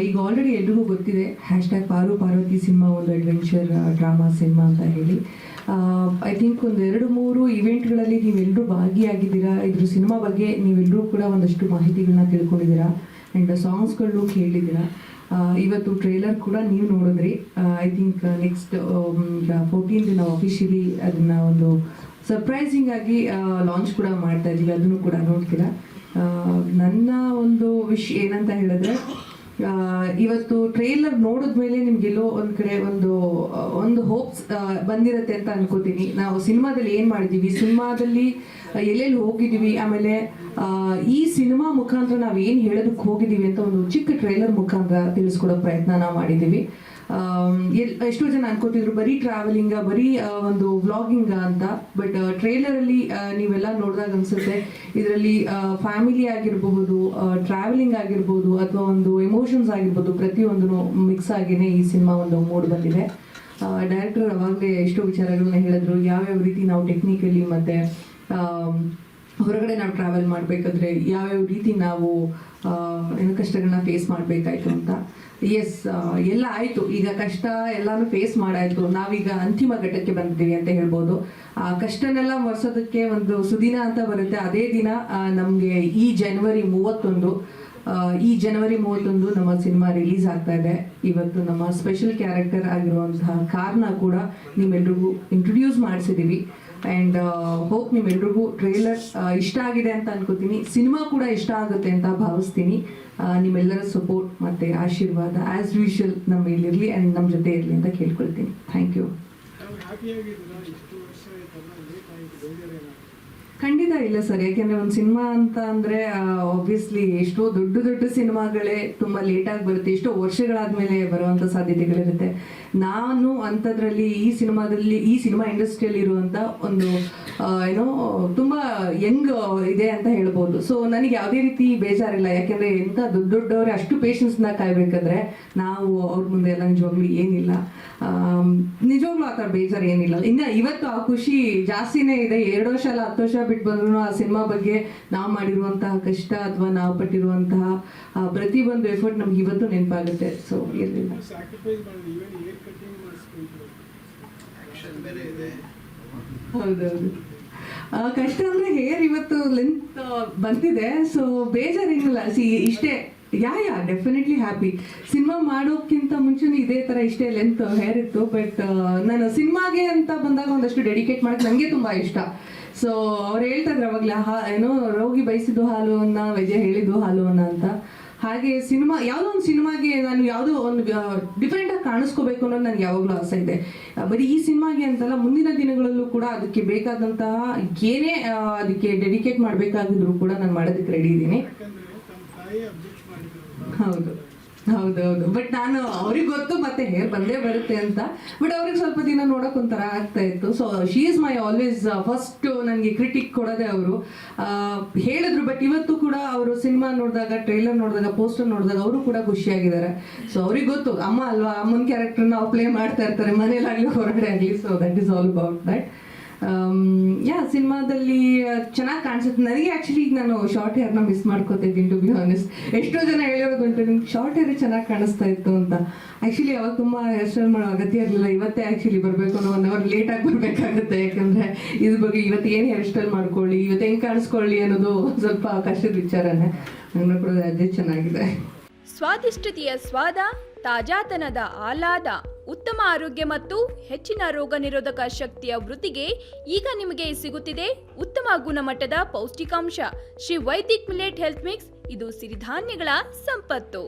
ಈಗ ಆಲ್ರೆಡಿ ಎಲ್ರಿಗೂ ಗೊತ್ತಿದೆ #ಪಾರು ಪಾರ್ವತಿ ಸಿನಿಮಾ ಒಂದು ಅಡ್ವೆಂಚರ್ ಡ್ರಾಮಾ ಸಿನಿಮಾ ಅಂತ ಹೇಳಿ. ಐ ಥಿಂಕ್ ಒಂದು 2-3 ಇವೆಂಟ್ಗಳಲ್ಲಿ ನೀವೆಲ್ಲರೂ ಭಾಗಿಯಾಗಿದ್ದೀರಾ. ಇದ್ರ ಸಿನಿಮಾ ಬಗ್ಗೆ ನೀವೆಲ್ಲರೂ ಕೂಡ ಒಂದಷ್ಟು ಮಾಹಿತಿಗಳನ್ನ ತಿಳ್ಕೊಂಡಿದ್ದೀರಾ ಆ್ಯಂಡ್ ಸಾಂಗ್ಸ್ಗಳು ಕೇಳಿದ್ದೀರಾ. ಇವತ್ತು ಟ್ರೇಲರ್ ಕೂಡ ನೀವು ನೋಡಿದ್ರಿ. ಐ ಥಿಂಕ್ ನೆಕ್ಸ್ಟ್ 14th ನಾವು ಅಫಿಷಿಯಲಿ ಅದನ್ನು ಒಂದು ಸರ್ಪ್ರೈಸಿಂಗ್ ಆಗಿ ಲಾಂಚ್ ಕೂಡ ಮಾಡ್ತಾ ಇದ್ದೀವಿ, ಅದನ್ನು ಕೂಡ ನೋಡ್ತೀರಾ. ನನ್ನ ಒಂದು ವಿಷಯ ಏನಂತ ಹೇಳಿದ್ರೆ, ಇವತ್ತು ಟ್ರೇಲರ್ ನೋಡಿದ್ಮೇಲೆ ನಿಮ್ಗೆಲ್ಲೋ ಒಂದು ಕಡೆ ಒಂದು ಹೋಪ್ಸ್ ಬಂದಿರತ್ತೆ ಅಂತ ಅನ್ಕೋತೀನಿ. ನಾವು ಸಿನಿಮಾದಲ್ಲಿ ಏನು ಮಾಡಿದ್ದೀವಿ, ಸಿನಿಮಾದಲ್ಲಿ ಎಲ್ಲೆಲ್ಲಿ ಹೋಗಿದ್ದೀವಿ, ಆಮೇಲೆ ಈ ಸಿನಿಮಾ ಮುಖಾಂತರ ನಾವು ಏನು ಹೇಳೋದಕ್ಕೆ ಹೋಗಿದ್ದೀವಿ ಅಂತ ಒಂದು ಚಿಕ್ಕ ಟ್ರೇಲರ್ ಮುಖಾಂತರ ತಿಳಿಸ್ಕೊಡೋ ಪ್ರಯತ್ನ ನಾವು ಮಾಡಿದ್ದೀವಿ. ಎಷ್ಟೋ ಜನ ಅನ್ಕೋತಿದ್ರು ಬರೀ ಟ್ರಾವೆಲಿಂಗ, ಬರೀ ಒಂದು ವ್ಲಾಗಿಂಗ ಅಂತ. ಬಟ್ ಟ್ರೇಲರಲ್ಲಿ ನೀವೆಲ್ಲ ನೋಡಿದಾಗ ಅನ್ಸುತ್ತೆ ಇದರಲ್ಲಿ ಫ್ಯಾಮಿಲಿ ಆಗಿರಬಹುದು, ಟ್ರಾವೆಲಿಂಗ್ ಆಗಿರ್ಬೋದು, ಅಥವಾ ಒಂದು ಎಮೋಷನ್ಸ್ ಆಗಿರ್ಬೋದು, ಪ್ರತಿಯೊಂದು ಮಿಕ್ಸ್ ಆಗಿನೇ ಈ ಸಿನಿಮಾ ಒಂದು ಮೂಡ್ ಬಂದಿದೆ. ಡೈರೆಕ್ಟರ್ ಅವಾಗಲೇ ಎಷ್ಟೋ ವಿಚಾರಗಳನ್ನ ಹೇಳಿದ್ರು, ಯಾವ್ಯಾವ ರೀತಿ ನಾವು ಟೆಕ್ನಿಕಲಿ ಮತ್ತೆ ಹೊರಗಡೆ ನಾವು ಟ್ರಾವೆಲ್ ಮಾಡಬೇಕಾದ್ರೆ ಯಾವ್ಯಾವ ರೀತಿ ನಾವು ಕಷ್ಟಗಳನ್ನ ಫೇಸ್ ಮಾಡಬೇಕಾಯ್ತು ಅಂತ. ಎಸ್, ಎಲ್ಲ ಆಯಿತು, ಈಗ ಕಷ್ಟ ಎಲ್ಲಾನು ಫೇಸ್ ಮಾಡಾಯ್ತು, ನಾವೀಗ ಅಂತಿಮ ಘಟ್ಟಕ್ಕೆ ಬಂದಿದ್ದೀವಿ ಅಂತ ಹೇಳ್ಬೋದು. ಆ ಕಷ್ಟನೆಲ್ಲ ವರ್ಷದಕ್ಕೆ ಒಂದು ಸುದಿನ ಅಂತ ಬರುತ್ತೆ. ಅದೇ ದಿನ ನಮಗೆ ಈ ಜನವರಿ 31 ನಮ್ಮ ಸಿನಿಮಾ ರಿಲೀಸ್ ಆಗ್ತಾ ಇದೆ. ಇವತ್ತು ನಮ್ಮ ಸ್ಪೆಷಲ್ ಕ್ಯಾರೆಕ್ಟರ್ ಆಗಿರುವಂತಹ ಕಾರ್ನ ಕೂಡ ನಿಮ್ಮೆಲ್ರಿಗೂ ಇಂಟ್ರೊಡ್ಯೂಸ್ ಮಾಡಿಸಿದ್ದೀವಿ. ಆ್ಯಂಡ್ ಹೋಪ್ ನಿಮ್ಮೆಲ್ರಿಗೂ ಟ್ರೇಲರ್ ಇಷ್ಟ ಆಗಿದೆ ಅಂತ ಅನ್ಕೋತೀನಿ. ಸಿನಿಮಾ ಕೂಡ ಇಷ್ಟ ಆಗುತ್ತೆ ಅಂತ ಭಾವಿಸ್ತೀನಿ. ನಿಮ್ಮೆಲ್ಲರ ಸಪೋರ್ಟ್ ಮತ್ತು ಆಶೀರ್ವಾದ ಆ್ಯಸ್ ಯೂಶುವಲ್ ನಮ್ಮ ಮೇಲಿರಲಿ ಆ್ಯಂಡ್ ನಮ್ಮ ಜೊತೆ ಇರಲಿ ಅಂತ ಕೇಳ್ಕೊಳ್ತೀನಿ. Thank you. ಖಂಡಿತ ಇಲ್ಲ ಸರ್, ಯಾಕೆಂದರೆ ಒಂದು ಸಿನಿಮಾ ಅಂತ ಅಂದರೆ ಆಬ್ವಿಯಸ್ಲಿ ಎಷ್ಟೋ ದೊಡ್ಡ ಸಿನಿಮಾಗಳೇ ತುಂಬ ಲೇಟಾಗಿ ಬರುತ್ತೆ, ಎಷ್ಟೋ ವರ್ಷಗಳಾದಮೇಲೆ ಬರುವಂಥ ಸಾಧ್ಯತೆಗಳಿರುತ್ತೆ. ನಾನು ಅಂಥದ್ರಲ್ಲಿ ಈ ಸಿನಿಮಾ ಇಂಡಸ್ಟ್ರಿಯಲ್ಲಿ ಇರುವಂಥ ಒಂದು ತುಂಬ ಯಂಗ್ ಇದೆ ಅಂತ ಹೇಳ್ಬೋದು. ಸೊ ನನಗೆ ಯಾವುದೇ ರೀತಿ ಬೇಜಾರಿಲ್ಲ, ಯಾಕೆಂದರೆ ಎಂಥ ದೊಡ್ಡವರೇ ಅಷ್ಟು ಪೇಷನ್ಸ್ನ ಕಾಯ್ಬೇಕಾದ್ರೆ ನಾವು ಅವ್ರ ಮುಂದೆ ಎಲ್ಲ ನಿಜವಾಗ್ಲೂ ಏನಿಲ್ಲ, ನಿಜವಾಗ್ಲೂ ಆ ಥರ ಬೇಜಾರು ಏನಿಲ್ಲ. ಇನ್ನು ಇವತ್ತು ಆ ಖುಷಿ ಜಾಸ್ತಿನೇ ಇದೆ. 2 ವರ್ಷ ಅಲ್ಲ 10 ವರ್ಷ ಬಿಟ್ಟು ಬಂದ್ರು ಆ ಸಿನಿಮಾ ಬಗ್ಗೆ ನಾವು ಮಾಡಿರುವಂತಹ ಕಷ್ಟ ಅಥವಾ ನಾವು ಪಟ್ಟಿರುವಂತಹ ಪ್ರತಿಯೊಂದು ಎಫರ್ಟ್ ನಮ್ಗೆ ಇವತ್ತು ನೆನಪಾಗುತ್ತೆ. ಸೊ ಇರಲಿಲ್ಲ. ಹೌದೌದು, ಕಷ್ಟ ಅಂದ್ರೆ ಹೇರ್ ಇವತ್ತು ಲೆಂತ್ ಬಂದಿದೆ. ಸೊ ಬೇಜಾರೇನಿಲ್ಲ. ಇಷ್ಟೇ ಡೆಫಿನೆಟ್ಲಿ ಹ್ಯಾಪಿ. ಸಿನಿಮಾ ಮಾಡೋಕ್ಕಿಂತ ಮುಂಚೆನೂ ಇದೇ ಥರ ಇಷ್ಟೇ ಲೆಂತ್ ಹೇರ್ ಇತ್ತು. ಬಟ್ ನಾನು ಸಿನಿಮಾಗೆ ಅಂತ ಬಂದಾಗ ಒಂದಷ್ಟು ಡೆಡಿಕೇಟ್ ಮಾಡೋಕ್ಕೆ ನನಗೆ ತುಂಬ ಇಷ್ಟ. ಸೊ ಅವ್ರು ಹೇಳ್ತಾಯಿದ್ರು ಅವಾಗಲೇ ರೋಗಿ ಬಯಸಿದ್ದು ಹಾಲು ಅನ್ನ, ವೈದ್ಯ ಹೇಳಿದ್ದು ಹಾಲು ಅನ್ನ ಅಂತ. ಹಾಗೆ ಯಾವುದೋ ಒಂದು ಸಿನಿಮಾಗೆ ನಾನು ಯಾವುದೋ ಒಂದು ಡಿಫ್ರೆಂಟಾಗಿ ಕಾಣಿಸ್ಕೋಬೇಕು ಅನ್ನೋದು ನನಗೆ ಯಾವಾಗಲೂ ಆಸೆ ಇದೆ. ಬರೀ ಈ ಸಿನಿಮಾಗೆ ಅಂತಲ್ಲ, ಮುಂದಿನ ದಿನಗಳಲ್ಲೂ ಕೂಡ ಅದಕ್ಕೆ ಬೇಕಾದಂತಹ ಏನೇ ಅದಕ್ಕೆ ಡೆಡಿಕೇಟ್ ಮಾಡಬೇಕಾಗಿದ್ರು ಕೂಡ ನಾನು ಮಾಡೋದಕ್ಕೆ ರೆಡಿ ಇದ್ದೀನಿ. ಹೌದೌದು. ಬಟ್ ನಾನು ಅವ್ರಿಗೆ ಗೊತ್ತು ಮತ್ತೆ ಹೇರ್ ಬಂದೇ ಬರುತ್ತೆ ಅಂತ. ಬಟ್ ಅವ್ರಿಗೆ ಸ್ವಲ್ಪ ದಿನ ನೋಡೋಕೆ ಒಂಥರ ಆಗ್ತಾ ಇತ್ತು. So she is my always first ನನಗೆ ಕ್ರಿಟಿಕ್ ಕೊಡೋದೇ ಅವರು ಹೇಳಿದ್ರು. ಬಟ್ ಇವತ್ತು ಕೂಡ ಅವರು ಸಿನಿಮಾ ನೋಡಿದಾಗ, ಟ್ರೈಲರ್ ನೋಡಿದಾಗ, ಪೋಸ್ಟರ್ ನೋಡಿದಾಗ ಅವರು ಕೂಡ ಖುಷಿಯಾಗಿದ್ದಾರೆ. ಸೊ ಅವ್ರಿಗೆ ಗೊತ್ತು, ಅಮ್ಮ ಅಲ್ವಾ, ಅಮ್ಮನ ಕ್ಯಾರೆಕ್ಟರ್ನ ಅವ್ರು ಪ್ಲೇ ಮಾಡ್ತಾ ಇರ್ತಾರೆ, ಮನೇಲಾಗಲಿ ಹೊರಗಡೆ ಆಗಲಿ. So that is all about that. ಸಿನಿಮಾದಲ್ಲಿ ಚೆನ್ನಾಗಿ ಕಾಣಿಸುತ್ತೆ. ನನಗೆ ಆ್ಯಕ್ಚುಲಿ ಈಗ ನಾನು ಶಾರ್ಟ್ ಹೇರ್ನ ಮಿಸ್ ಮಾಡ್ಕೋತಿದ್ದೀನಿ, ಟು ಬಿ ಆನೆಸ್ಟ್. ಎಷ್ಟೋ ಜನ ಹೇಳಿರೋದು ಉಂಟು, ನಿಮ್ಗೆ ಶಾರ್ಟ್ ಹೇರೇ ಚೆನ್ನಾಗಿ ಕಾಣಿಸ್ತಾ ಇತ್ತು ಅಂತ. ಆ್ಯಕ್ಚುಲಿ ಅವಾಗ ತುಂಬ ಹೇರ್ ಸ್ಟೈಲ್ ಮಾಡೋ ಅಗತ್ಯ ಇರಲಿಲ್ಲ. ಇವತ್ತೇ ಆ್ಯಕ್ಚುಲಿ ಬರಬೇಕು ಅನ್ನೋ 1 hour ಲೇಟಾಗಿ ಬರಬೇಕಾಗುತ್ತೆ. ಯಾಕಂದರೆ ಇದ್ರ ಬಗ್ಗೆ ಇವತ್ತು ಏನು ಹೇರ್ ಸ್ಟೈಲ್ ಮಾಡ್ಕೊಳ್ಳಿ, ಇವತ್ತು ಹೆಂಗೆ ಕಾಣಿಸ್ಕೊಳ್ಳಿ ಅನ್ನೋದು ಸ್ವಲ್ಪ ಕಷ್ಟದ ವಿಚಾರನೇ. ನನ್ನ ಕೂಡ ಅದೇ ಚೆನ್ನಾಗಿದೆ. ಸ್ವಾದಿಷ್ಟತೆಯ ಸ್ವಾದ, ತಾಜಾತನದ ಆಹ್ಲಾದ, ಉತ್ತಮ ಆರೋಗ್ಯ ಮತ್ತು ಹೆಚ್ಚಿನ ರೋಗ ನಿರೋಧಕ ಶಕ್ತಿಯ ವೃದ್ಧಿಗೆ ಈಗ ನಿಮಗೆ ಸಿಗುತ್ತಿದೆ ಉತ್ತಮ ಗುಣಮಟ್ಟದ ಪೌಷ್ಟಿಕಾಂಶ Shri Vaidik millet health mix. ಇದು ಸಿರಿಧಾನ್ಯಗಳ ಸಂಪತ್ತು.